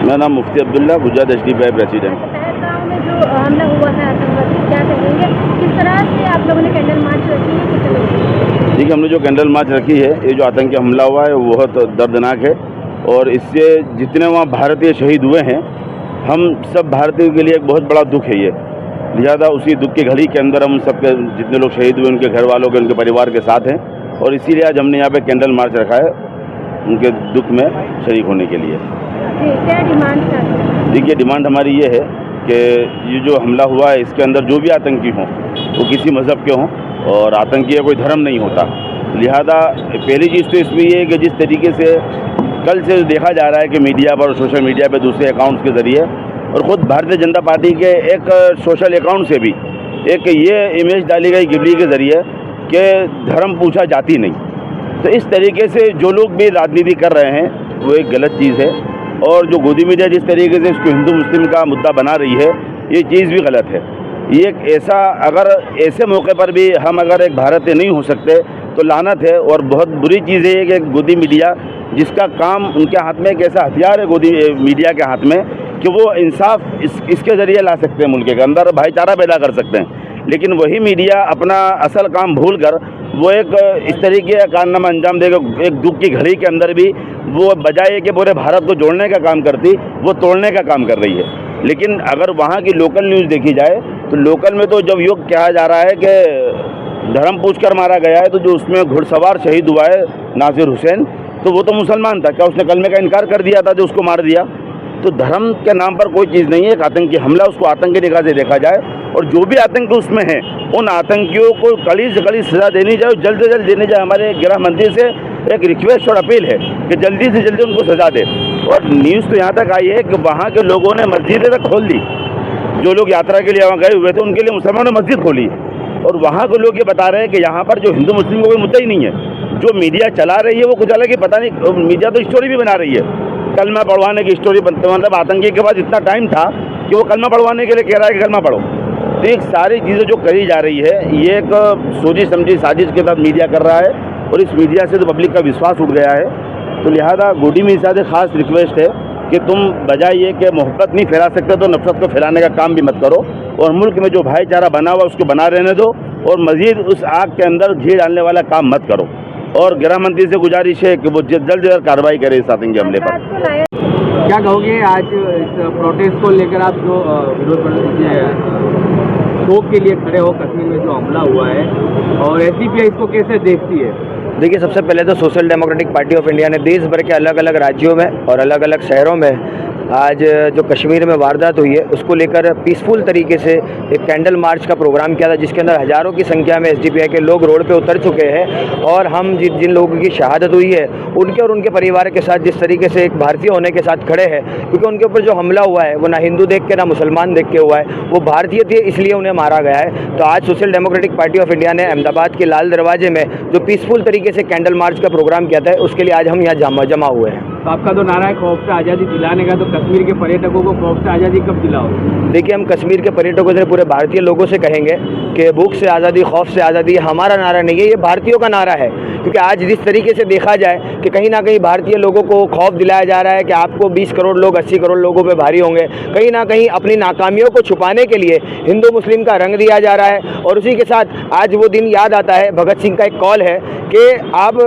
मेरा नाम मुफ्ती Abdullah, Gujarat HDPI president. Pahalgam में जो हमला हुआ था आतंकवादी, क्या कहेंगे, किस तरह से आप लोगों ने कैंडल मार्च रखी है, कितने लोग? देखिए, हमने जो कैंडल मार्च रखी है, ये जो आतंकी हमला हुआ है वो बहुत दर्दनाक है और इससे जितने वहाँ भारतीय शहीद हुए हैं, हम सब भारतीयों के लिए एक बहुत बड़ा दुख है ये। लिहाजा उसी दुख की घड़ी के अंदर हम सबके जितने लोग शहीद हुए उनके घर वालों के, उनके परिवार के साथ हैं और इसीलिए आज हमने यहाँ पे कैंडल मार्च रखा है उनके दुख में शरीक होने के लिए। जी, क्या डिमांड है? देखिए, डिमांड हमारी ये है कि ये जो हमला हुआ है इसके अंदर जो भी आतंकी हों वो किसी मज़हब के हों और आतंकी का कोई धर्म नहीं होता। लिहाजा पहली चीज़ तो इसमें ये है कि जिस तरीके से कल से देखा जा रहा है कि मीडिया पर और सोशल मीडिया पर दूसरे अकाउंट्स के ज़रिए और ख़ुद भारतीय जनता पार्टी के एक सोशल अकाउंट से भी एक ये इमेज डाली गई गिबली के ज़रिए कि धर्म पूछा जाती नहीं। तो इस तरीके से जो लोग भी राजनीति कर रहे हैं वो एक गलत चीज़ है और जो गोदी मीडिया जिस तरीके से इसको हिंदू मुस्लिम का मुद्दा बना रही है ये चीज़ भी गलत है। ये एक ऐसा अगर ऐसे मौके पर भी हम अगर एक भारतीय नहीं हो सकते तो लानत है और बहुत बुरी चीज़ है कि गोदी मीडिया जिसका काम उनके हाथ में एक ऐसा हथियार है गोदी मीडिया के हाथ में कि वो इंसाफ इसके ज़रिए ला सकते हैं, मुल्क के अंदर भाईचारा पैदा कर सकते हैं, लेकिन वही मीडिया अपना असल काम भूल कर वो एक इस तरीके का कारनामा अंजाम देगा। एक दुख की घड़ी के अंदर भी वो बजाय कि पूरे भारत को जोड़ने का काम करती वो तोड़ने का काम कर रही है। लेकिन अगर वहाँ की लोकल न्यूज़ देखी जाए तो लोकल में तो जब युग कहा जा रहा है कि धर्म पूछकर मारा गया है तो जो उसमें घुड़सवार शहीद हुआ है नासिर हुसैन तो वो तो मुसलमान था, क्या उसने कलमे का इनकार कर दिया था जो उसको मार दिया? तो धर्म के नाम पर कोई चीज़ नहीं है। एक आतंकी हमला उसको आतंकी निगाह से देखा जाए और जो भी आतंकी उसमें है उन आतंकियों को कड़ी से कड़ी सज़ा देनी जाए, जल्द से जल्द देनी जाए। हमारे गृह मंत्री से एक रिक्वेस्ट और अपील है कि जल्दी से जल्दी उनको सज़ा दे। और न्यूज़ तो यहाँ तक आई है कि वहाँ के लोगों ने मस्जिदें तक खोल दी, जो लोग यात्रा के लिए वहाँ गए हुए थे उनके लिए मुसलमानों ने मस्जिद खोली और वहाँ के लोग ये बता रहे हैं कि यहाँ पर जो हिंदू मुस्लिम का कोई मुद्दा ही नहीं है। जो मीडिया चला रही है वो कुछ अलग ही, पता नहीं मीडिया तो स्टोरी भी बना रही है, कलमा पढ़वाने की स्टोरी बनते, मतलब आतंकी के पास इतना टाइम था कि वो कलमा पढ़वाने के लिए कह रहा है कि कलमा पढ़ो। तो एक सारी चीज़ें जो करी जा रही है ये एक सोची समझी साजिश के साथ मीडिया कर रहा है और इस मीडिया से तो पब्लिक का विश्वास उठ गया है। तो लिहाजा गोदी मीडिया से खास रिक्वेस्ट है कि तुम बजाय ये कि मोहब्बत नहीं फैला सकते तो नफरत को फैलाने का काम भी मत करो और मुल्क में जो भाईचारा बना हुआ उसको बना रहने दो और मज़ीद उस आग के अंदर घी डालने वाला काम मत करो। और गृह मंत्री से गुजारिश है कि वो जल्द से जल्द कार्रवाई करे इस आतंकी हमले पर। क्या कहोगे आज इस प्रोटेस्ट को लेकर आप जो विरोध शोक के लिए खड़े हो कश्मीर में जो हमला हुआ है और SDPI इसको कैसे देखती है? देखिए, सबसे पहले तो social democratic party of India ने देश भर के अलग अलग राज्यों में और अलग अलग शहरों में आज जो कश्मीर में वारदात हुई है उसको लेकर पीसफुल तरीके से एक कैंडल मार्च का प्रोग्राम किया था, जिसके अंदर हज़ारों की संख्या में SDPI के लोग रोड पे उतर चुके हैं और हम जिन लोगों की शहादत हुई है उनके और उनके परिवार के साथ जिस तरीके से एक भारतीय होने के साथ खड़े हैं, क्योंकि उनके ऊपर जो हमला हुआ है वो ना हिंदू देख के ना मुसलमान देख के हुआ है, वो भारतीय थे इसलिए उन्हें मारा गया है। तो आज social democratic party of India ने अहमदाबाद के लाल दरवाजे में जो पीसफुल तरीके से कैंडल मार्च का प्रोग्राम किया था उसके लिए आज हम यहाँ जमा हुए हैं। तो आपका तो नारा है खौफ से आज़ादी दिलाने का, तो कश्मीर के पर्यटकों को खौफ से आज़ादी कब दिलाओ? देखिए, हम कश्मीर के पर्यटकों से पूरे भारतीय लोगों से कहेंगे कि भूख से आज़ादी, खौफ से आज़ादी हमारा नारा नहीं है, ये भारतीयों का नारा है। क्योंकि आज जिस तरीके से देखा जाए कि कहीं ना कहीं भारतीय लोगों को खौफ दिलाया जा रहा है कि आपको 20 करोड़ लोग 80 करोड़ लोगों पे भारी होंगे, कहीं ना कहीं अपनी नाकामियों को छुपाने के लिए हिंदू मुस्लिम का रंग दिया जा रहा है। और उसी के साथ आज वो दिन याद आता है, भगत सिंह का एक कॉल है कि आप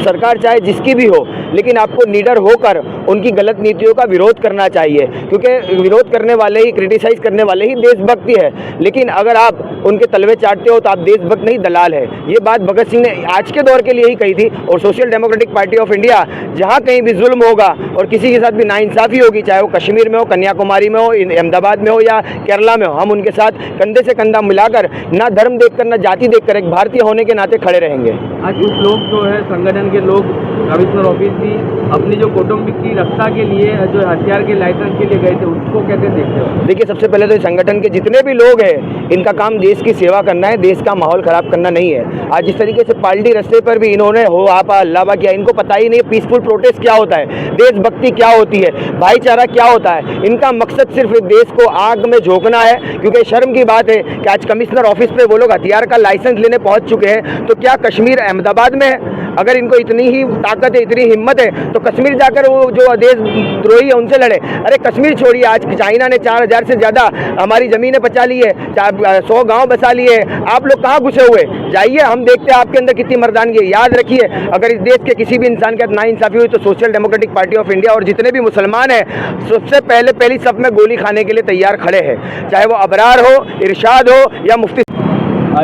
सरकार चाहे जिसकी भी हो लेकिन आपको निडर होकर उनकी गलत नीतियों का विरोध करना चाहिए, क्योंकि विरोध करने वाले ही, क्रिटिसाइज करने वाले ही देशभक्ति है। लेकिन अगर आप उनके तलवे चाटते हो तो आप देशभक्त नहीं, दलाल है। ये बात भगत सिंह ने आज के दौर के लिए ही कही थी। और social democratic party of India जहाँ कहीं भी जुल्म होगा और किसी के साथ भी नाइंसाफ़ी होगी, चाहे वो कश्मीर में हो, कन्याकुमारी में हो, अहमदाबाद में हो या केरला में हो, हम उनके साथ कंधे से कंधा मिलाकर ना धर्म देखकर ना जाति देखकर एक भारतीय होने के नाते खड़े रहेंगे। आज कुछ लोग जो है संगठन के लोग कमिश्नर ऑफिस भी अपनी जो कौटुंबिक की रक्षा के लिए जो हथियार के लाइसेंस के लिए गए थे उसको कैसे देखते हो? देखिए, सबसे पहले तो संगठन के जितने भी लोग हैं इनका काम देश की सेवा करना है, देश का माहौल ख़राब करना नहीं है। आज जिस तरीके से पार्टी रास्ते पर भी इन्होंने हो आपा अल्लाह किया, इनको पता ही नहीं पीसफुल प्रोटेस्ट क्या होता है, देशभक्ति क्या होती है, भाईचारा क्या होता है। इनका मकसद सिर्फ देश को आग में झोंकना है। क्योंकि शर्म की बात है कि आज कमिश्नर ऑफिस पे वो लोग हथियार का लाइसेंस लेने पहुंच चुके हैं, तो क्या कश्मीर अहमदाबाद में है? अगर इनको इतनी ही ताकत है, इतनी हिम्मत है, तो कश्मीर जाकर वो जो देशद्रोही है उनसे लड़े। अरे कश्मीर छोड़िए, आज चाइना ने 4000 से ज़्यादा हमारी ज़मीनें बचा ली है, 100 गांव बसा लिए। आप लोग कहाँ घुसे हुए? जाइए, हम देखते हैं आपके अंदर कितनी मर्दानगी है। याद रखिए, अगर इस देश के किसी भी इंसान के साथ नाइंसाफ़ी हुई तो social democratic party of India और जितने भी मुसलमान हैं सबसे पहली सफ में गोली खाने के लिए तैयार खड़े हैं, चाहे वो अबरार हो, इरशाद हो या मुफ्ती।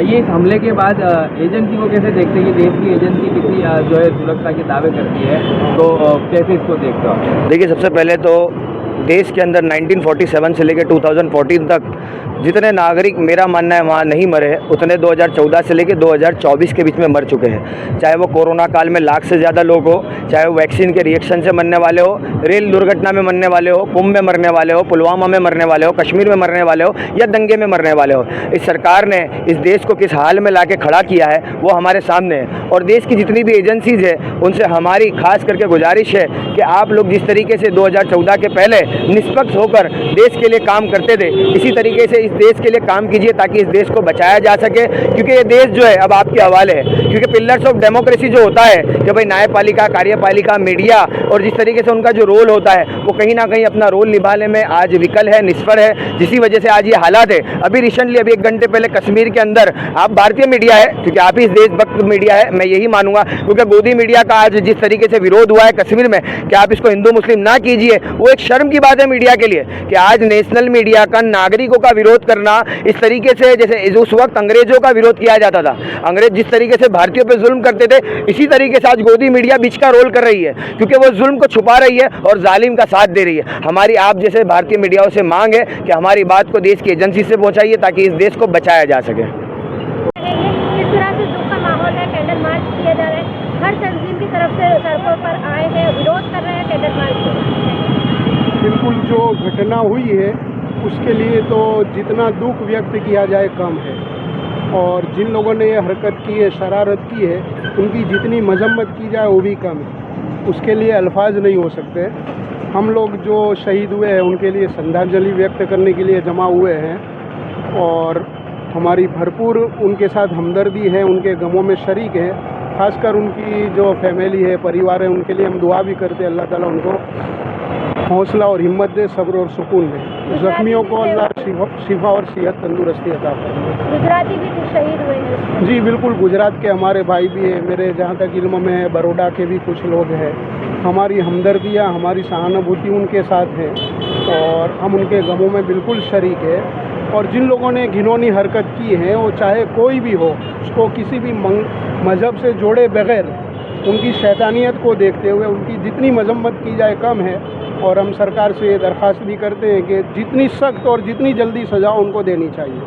ये इस हमले के बाद एजेंसी को कैसे देखते हैं कि देश की एजेंसी कितनी जो है सुरक्षा के दावे करती है, तो कैसे इसको देखते हो आप? देखिए, सबसे पहले तो देश के अंदर 1947 से लेकर 2014 तक जितने नागरिक, मेरा मानना है, वहाँ नहीं मरे हैं, उतने 2014 से लेकर 2024 के बीच में मर चुके हैं। चाहे वो कोरोना काल में 1 लाख से ज़्यादा लोग हो, चाहे वो वैक्सीन के रिएक्शन से मरने वाले हो, रेल दुर्घटना में मरने वाले हो, कुंभ में मरने वाले हो, पुलवामा में मरने वाले हो, कश्मीर में मरने वाले हो या दंगे में मरने वाले हो। इस सरकार ने इस देश को किस हाल में ला के खड़ा किया है वो हमारे सामने है। और देश की जितनी भी एजेंसीज़ है उनसे हमारी खास करके गुजारिश है कि आप लोग जिस तरीके से 2014 के पहले निष्पक्ष होकर देश के लिए काम करते थे, इसी तरीके से इस देश के लिए काम कीजिए ताकि इस देश को बचाया जा सके। क्योंकि ये देश जो है अब आपके हवाले है, क्योंकि पिलर्स ऑफ डेमोक्रेसी जो होता है कि भाई न्यायपालिका, कार्यपालिका, मीडिया और जिस तरीके से उनका जो रोल होता है वो कहीं ना कहीं अपना रोल निभाने में आज विकल है, निष्फल है, जिसी वजह से आज ये हालात है। अभी रिसेंटली, अभी 1 घंटे पहले कश्मीर के अंदर, आप भारतीय मीडिया है क्योंकि आप ही इस देशभक्त मीडिया है, मैं यही मानूंगा, क्योंकि गोदी मीडिया का आज जिस तरीके से विरोध हुआ है कश्मीर में कि आप इसको हिंदू मुस्लिम ना कीजिए, वो एक शर्म की बात है मीडिया के लिए कि आज नेशनल मीडिया का नागरिकों का विरोध करना इस तरीके से, जैसे उस वक्त अंग्रेजों का विरोध किया जाता था, अंग्रेज जिस तरीके से भारतीयों पे जुल्म करते थे, इसी तरीके से आज गोदी मीडिया बीच का रोल कर रही है क्योंकि वो जुल्म को छुपा रही है और जालिम का साथ दे रही है। हमारी आप जैसे भारतीय मीडियाओं से मांग है कि हमारी बात को देश की एजेंसी से पहुंचाइए ताकि इस देश को बचाया जा सके। इस तरह से दुख का माहौल है, कैंडल मार्च किया जा रहा है, हर तंजीम की तरफ से सड़कों पर आए हैं, विरोध कर रहे हैं कैंडल मार्च को। बिल्कुल, जो घटना हुई है उसके लिए तो जितना दुख व्यक्त किया जाए कम है, और जिन लोगों ने ये हरकत की है, शरारत की है, उनकी जितनी मजम्मत की जाए वो भी कम है। उसके लिए अल्फाज नहीं हो सकते। हम लोग जो शहीद हुए हैं उनके लिए श्रद्धांजलि व्यक्त करने के लिए जमा हुए हैं और हमारी भरपूर उनके साथ हमदर्दी है, उनके गमों में शरीक है। खासकर उनकी जो फैमिली है, परिवार है, उनके लिए हम दुआ भी करते हैं, अल्लाह ताला उनको हौसला और हिम्मत दे, सब्र और सुकून दे। जख्मियों को अल्लाह शिफा और सेहत, तंदुरुस्ती अता फरमाए। गुजराती भी कुछ शहीद हुए हैं। जी बिल्कुल, गुजरात के हमारे भाई भी हैं, मेरे जहाँ तक इल्म में है बड़ौदा के भी कुछ लोग हैं। हमारी हमदर्दियाँ, हमारी सहानुभूति उनके साथ है और हम उनके गमों में बिल्कुल शरीक है। और जिन लोगों ने घिनौनी हरकत की है, वो चाहे कोई भी हो, उसको किसी भी मज़हब से जोड़े बगैर उनकी शैतानियत को देखते हुए उनकी जितनी मजम्मत की जाए कम है। और हम सरकार से ये दरख्वास्त भी करते हैं कि जितनी सख्त और जितनी जल्दी सज़ा उनको देनी चाहिए।